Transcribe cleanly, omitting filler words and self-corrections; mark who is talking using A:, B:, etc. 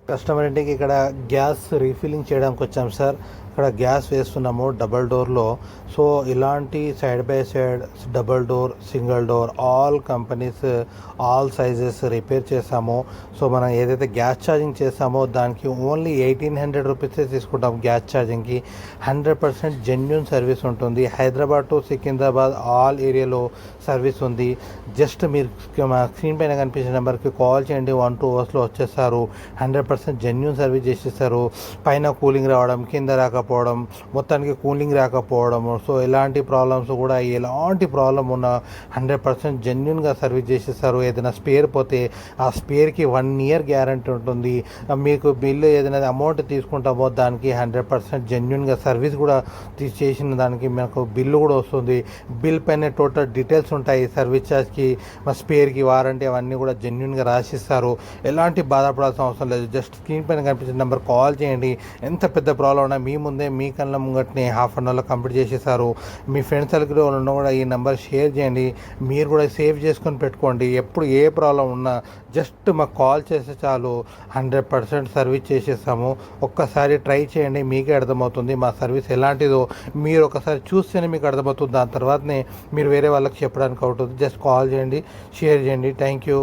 A: Customer ఇంటికి ఇక్కడ gas refilling చేయడానికి వచ్చాం సార్. ఇక్కడ గ్యాస్ వేస్తున్నాము డబల్ డోర్లో. సో ఇలాంటి side by side double door, single door, all companies, all sizes repair చేసాము. సో మనం ఏదైతే గ్యాస్ ఛార్జింగ్ చేసామో దానికి ఓన్లీ 1800 రూపీసే తీసుకుంటాం. గ్యాస్ ఛార్జింగ్కి 100% జెన్యూన్ సర్వీస్ ఉంటుంది. హైదరాబాద్ టు సికింద్రాబాద్ ఆల్ ఏరియాలో సర్వీస్ ఉంది. జస్ట్ మీరు మా స్క్రీన్ పైన కనిపించిన నెంబర్కి కాల్ చేయండి, 1-2 అవర్స్లో వచ్చేస్తారు. 100% జెన్యూన్ సర్వీస్ చేసేస్తారు. పైన కూలింగ్ రావడం, కింద రాకపోవడం, మొత్తానికి కూలింగ్ రాకపోవడం, సో ఎలాంటి ప్రాబ్లమ్స్ కూడా ఎలాంటి ప్రాబ్లం ఉన్నా 100% జెన్యూన్గా సర్వీస్ చేసేస్తారు. ఏదైనా స్పేర్ పోతే ఆ స్పేర్కి 1 ఇయర్ గ్యారంటీ ఉంటుంది. మీకు బిల్లు ఏదైనా అమౌంట్ తీసుకుంటామో దానికి 100% జెన్యూన్గా సర్వీస్ కూడా చేసిన దానికి మనకు బిల్లు కూడా వస్తుంది. బిల్ పైన టోటల్ డీటెయిల్స్ ఉంటాయి. సర్వీస్ ఛార్జ్కి, మా స్పేర్కి వారంటీ అవన్నీ కూడా జెన్యూన్గా రాసిస్తారు. ఎలాంటి బాధపడాల్సిన అవసరం లేదు. జస్ట్ స్క్రీన్ పైన కనిపించిన నెంబర్ కాల్ చేయండి. ఎంత పెద్ద ప్రాబ్లం ఉన్నా మీ ముందే మీ కళ్ళ ముంగట్ని హాఫ్ అన్ అవర్లో కంప్లీట్ చేసేసారు. మీ ఫ్రెండ్స్ సర్కిల్ ఉన్న కూడా ఈ నెంబర్ షేర్ చేయండి. మీరు కూడా సేవ్ చేసుకొని పెట్టుకోండి. ఎప్పుడు ఏ ప్రాబ్లం ఉన్నా జస్ట్ మాకు కాల్ చేస్తే చాలు, 100% సర్వీస్ చేసేస్తాము. ఒక్కసారి ట్రై చేయండి, మీకే అర్థమవుతుంది మా సర్వీస్ ఎలాంటిదో. మీరు ఒకసారి చూస్తేనే మీకు అర్థమవుతుంది. దాని తర్వాతనే మీరు వేరే వాళ్ళకి చెప్పడానికి అవుతుంది. జస్ట్ కాల్ చేయండి, షేర్ చేయండి. Thank you.